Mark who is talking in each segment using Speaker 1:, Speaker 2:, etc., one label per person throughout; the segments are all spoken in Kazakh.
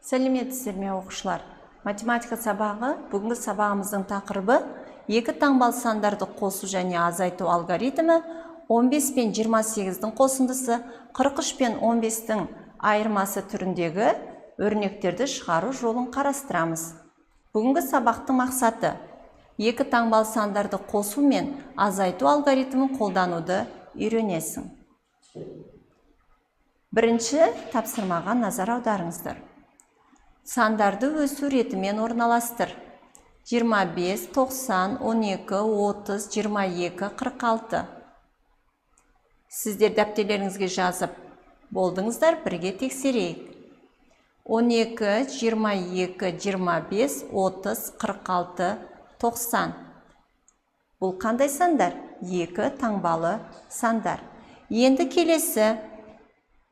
Speaker 1: Сәлеметсіздер ме оқушылар? Математика сабағы бүгінгі сабағымыздың тақырыбы 2 таңбалы сандарды қосу және азайту алгоритмі, 15 пен 28-дің қосындысы, 43 пен 15-дің айырмасы түріндегі өрнектерді шығару жолын қарастырамыз. Бүгінгі сабақтың мақсаты 2 таңбалы сандарды қосу мен азайту алгоритмін қолдануды үйренесің. Бірінші тапсырмаға назар аударыңыздар. Сандарды өсу ретімен орналастыр. 25, 90, 12, 30, 22, 46. Сіздер дәптерлеріңізге жазып болдыңыздар, бірге тексерейік. 12, 22, 25, 30, 46, 90. Бұл қандай сандар? 2 таңбалы сандар. Енді келесі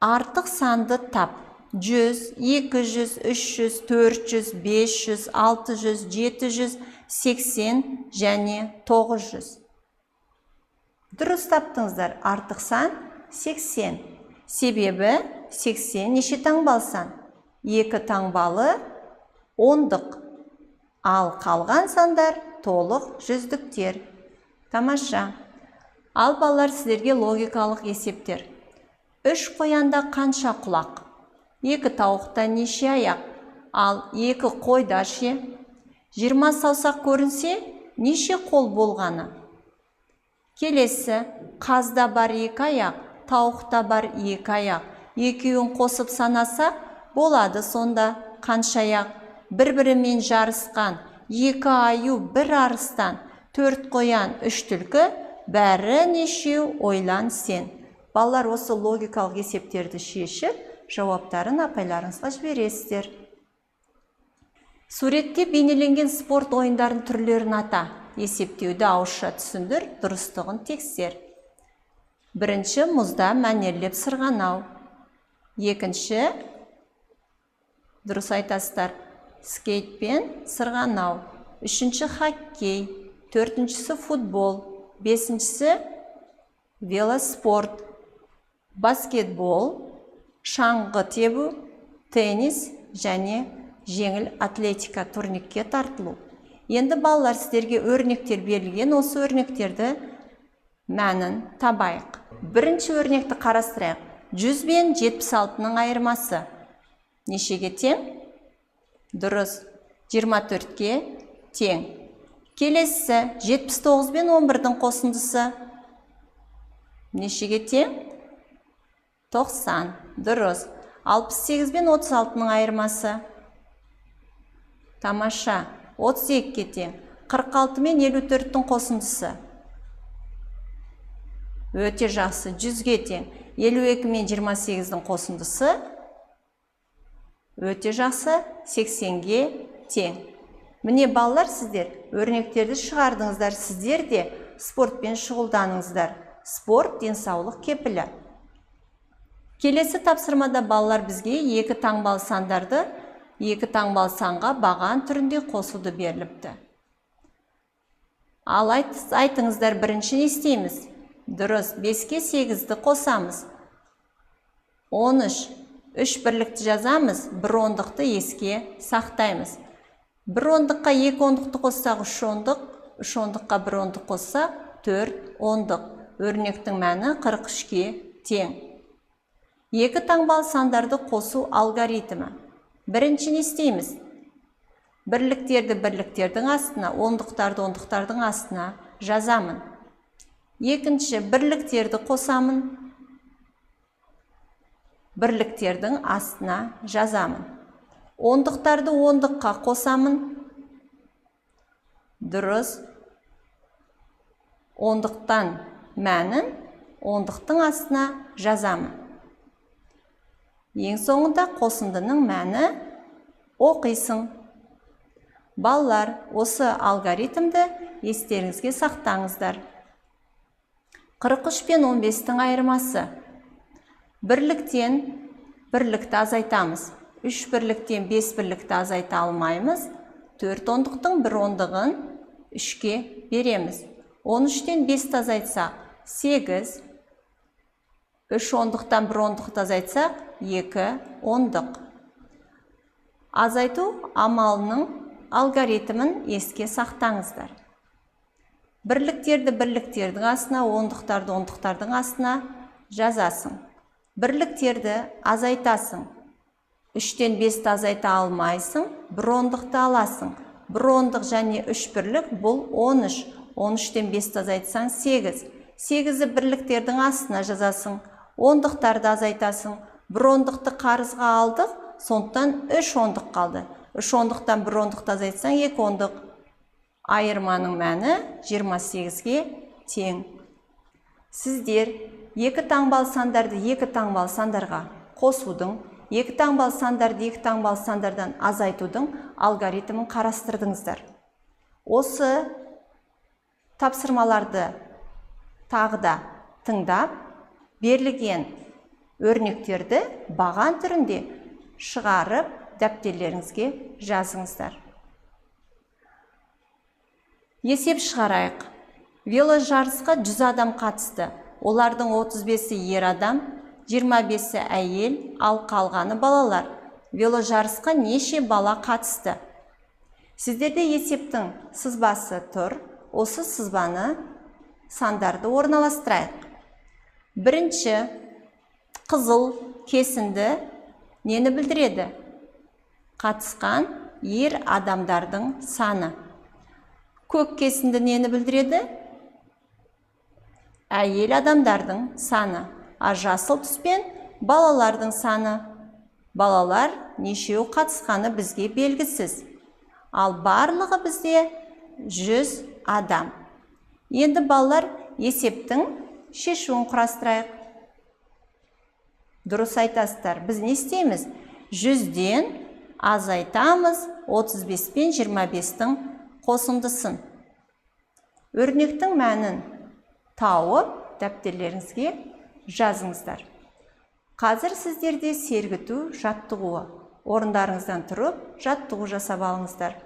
Speaker 1: артық санды тап. 100, 200, 300, 400, 500, 600, 700, 80 және 900. Дұрыс таптыңыздар. Артық сан 80. Себебі 80 неше таңбалы сан? 2 таңбалы ондық. Ал қалған сандар толық жүздіктер. Тамаша. Ал балалар, сіздерге логикалық есептер. 3 қоянда қанша құлақ? 2 тауықта неше аяқ? Ал 2 қойда ше? 20 саусақ көрінсе, неше қол болғаны? Келесі, қазда бар 2 аяқ, тауықта бар 2 аяқ. Екеуін қосып санаса, болады сонда қанша аяқ? Бір-бірімен жарысқан, 2 аю, 1 арыстан, 4 қоян, 3 түлкі, бәрі нешеу ойлан сен. Балалар, осы логикалық есептерді шешіп, жауаптарын апайларыңызға жібересіздер. Суретте бейнеленген спорт ойындарын түрлерін ата. Есептеуді ауызша түсіндір, дұрыстығын тексер. Бірінші, мұзда мәнерлеп сырғанау. Екінші, дұрыс айтасыздар, скейтпен сырғанау. Үшінші, хоккей. Төртіншісі, футбол. Бесіншісі, велоспорт. Баскетбол, шаңғы тебу, теннис және жеңіл атлетика турникке тартылу. Енді балалар, сіздерге өрнектер берілген, осы өрнектерді мәнін табайық. Бірінші өрнекті қарастырайық. 100 бен 76-ның айырмасы нешеге тең? Дұрыс, 24-ке тең. Келесі, 79 бен 11-дің қосындысы нешеге тең? 90. Дұрыс. 68 бен 36-ның айырмасы. Тамаша. 32-ке тең. 46 мен 54-дің қосындысы. Өте жақсы. 100-ге тең. 52 мен 28-дің қосындысы. Өте жақсы. 80-ге тең. Міне балалар, сіздер өрнектерді шығардыңыздар. Сіздер де спортпен шұғылданыңыздар. Спорт денсаулық кепілі. Келесі тапсырмада балалар бізге 2 таңбалы сандарды 2 таңбалы санға баған түрінде қосуды беріліпті. Ал айтыңыздар, бірінші не істейміз? Дұрыс, 5-ке 8-ді қосамыз. 13. 3 бірлікті жазамыз, 1 ондықты еске сақтаймыз. 1 ондыққа 2 ондықты қоссақ 3 ондық, 3 ондыққа 1 ондық қоссақ 4 ондық. Өрнектің мәні 43-ке тең. 2 таңбалы сандарды қосу алгоритмі. Бірінші не істейміз? Бірліктерді бірліктердің астына, ондықтарды ондықтардың астына жазамын. Екінші, бірліктерді қосамын. Бірліктердің астына жазамын. Ондықтарды ондыққа қосамын. Дұрыс. Ондықтан мәнін ондықтың астына жазамын. Ең соңында қосындының мәні оқисың. Балалар, осы алгоритмді естеріңізге сақтаңыздар. 43 пен 15-дің айырмасы. Бірліктен бірлікті азайтамыз. 3 бірліктен 5 бірлікті азайта алмаймыз. 4 ондықтың 1 ондығын 3-ке береміз. 13-тен 5-ті азайтсақ 8, 3 ондықтан 1 ондықты азайтсақ 2 ондық. Азайту амалының алгоритмін еске сақтаңыздар. Бірліктерді бірліктердің астына, ондықтардың астына жазасың. Бірліктерді азайтасың. 3-тен 5-ті азайта алмайсың, бір ондықты аласың. Бір ондық және 3 бірлік бұл 13. 13-тен 5-ті азайтсаң 8. 8-і бірліктердің астына жазасың. Ондықтарды азайтасың. Бір ондықты қарызға алдық, сондықтан 3 ондық қалды. 3 ондықтан бір ондықты азайтсаң 2 ондық. Айырманың мәні 28-ге тең. Сіздер 2 таңбалы сандарды 2 таңбалы сандарға қосудың, 2 таңбалы сандарды 2 таңбалы сандардан азайтудың алгоритмін қарастырдыңыздар. Осы тапсырмаларды тағы да тыңдап, берілген өрнектерді баған түрінде шығарып, дәптерлеріңізге жазыңыздар. Есеп шығарайық. Веложарысқа 100 адам қатысты. Олардың 35-і ер адам, 25-і әйел, ал қалғаны балалар. Веложарысқа неше бала қатысты? Сіздерде есептің сызбасы тұр. Осы сызбаны сандарды орналастырайық. Бірінші, қызыл кесінді нені білдіреді? Қатысқан ер адамдардың саны. Көк кесінді нені білдіреді? Әйел адамдардың саны. А жасыл түспен балалардың саны. Балалар нешеу қатысқаны бізге белгісіз. Ал барлығы бізде 100 адам. Енді балалар есептің шешуін құрастырайық. Дұрыс айтасыздар. Біз не істейміз? 100-ден азайтамыз 35 пен 25-тің қосындысын. Өрнектің мәнін тауып, дәптерлеріңізге жазыңыздар. Қазір сіздерде сергіту жаттығуы. Орындарыңыздан тұрып, жаттығу жасап алыңыздар.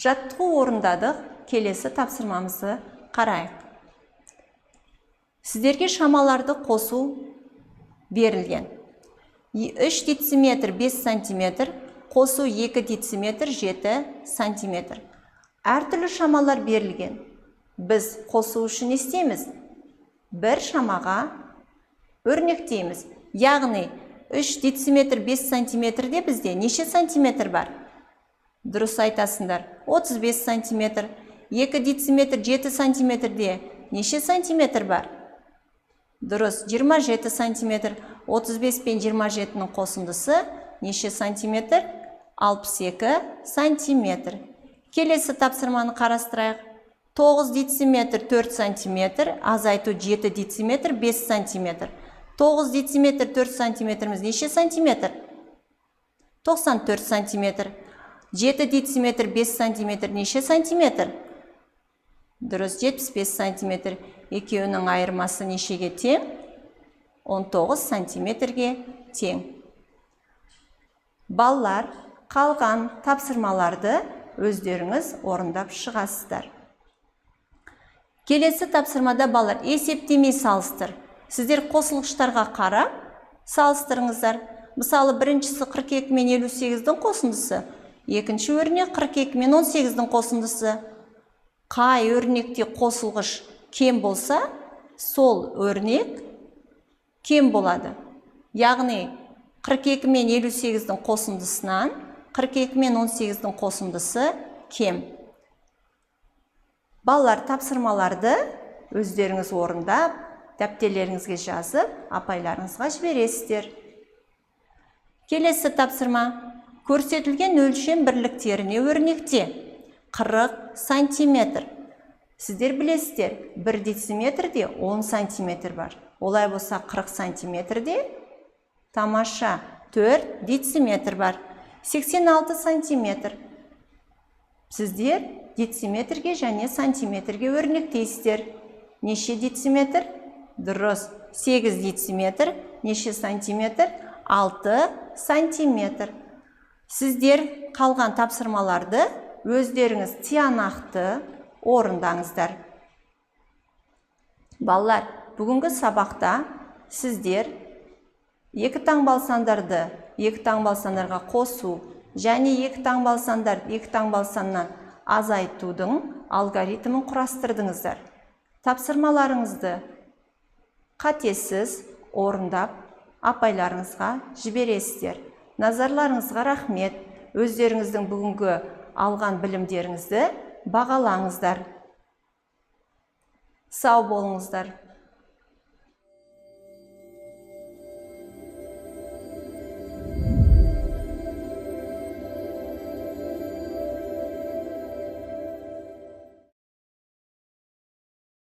Speaker 1: Жаттығу орындадық, келесі тапсырмамызды қарайық. Сіздерге шамаларды қосу берілген. 3 дециметр 5 сантиметр қосу 2 дециметр 7 сантиметр. Әртүрлі шамалар берілген. Біз қосу үшін істейміз. Бір шамаға өрнектейміз. Яғни 3 дециметр 5 сантиметрде бізде неше сантиметр бар? Дұрыс айтасыңдар. 35 сантиметр. 2 дециметр 7 сантиметрде неше сантиметр бар? Дұрыс, 27 сантиметр. 35 пен 27-нің қосындысы неше сантиметр? 62 сантиметр. Келесі тапсырманы қарастырайық. 9 дециметр 4 сантиметр, азайту 7 дециметр 5 сантиметр. 9 дециметр 4 сантиметріміз неше сантиметр? 94 сантиметр. 7 дециметр 5 сантиметр неше сантиметр? Дұрыс, 75 сантиметр. Екеуінің айырмасы нешеге тең? 19 сантиметрге тең. Балалар, қалған тапсырмаларды өздеріңіз орындап шығасыздар. Келесі тапсырмада балалар есептемей салыстыр. Сіздер қосылғыштарға қарап салыстырыңыздар. Мысалы, біріншісі 42 мен 58-дің қосындысы, екінші өрнек 42 мен 18-дің қосындысы. Қай өрнекте қосылғыш кем болса, сол өрнек кем болады. Яғни 42 мен 58-дің қосындысынан 42 мен 18-дің қосындысы кем. Балалар, тапсырмаларды өздеріңіз орындап, дәптерлеріңізге жазып, апайларыңызға жібересіздер. Келесі тапсырма. Көрсетілген өлшем бірліктеріне өрнекте 40 сантиметр. Сіздер білесіздер, 1 дециметрде 10 сантиметр бар. Олай болса 40 сантиметрде тамаша 4 дециметр бар. 86 сантиметр. Сіздер дециметрге және сантиметрге өрнектейсіздер. Неше дециметр? Дұрыс, 8 дециметр. Неше сантиметр? 6 сантиметр. Сіздер қалған тапсырмаларды өздеріңіз тиянақты орындаңыздар. Балалар, бүгінгі сабақта сіздер екі таңбалы сандарды екі таңбалы сандарға қосу және екі таңбалы сандарды екі таңбалы саннан азайтудың алгоритмін құрастырдыңыздар. Тапсырмаларыңызды қатесіз орындап апайларыңызға жібересіздер. Назарларыңызға рахмет. Өздеріңіздің бүгінгі алған білімдеріңізді бағалаңыздар. Сау болыңыздар.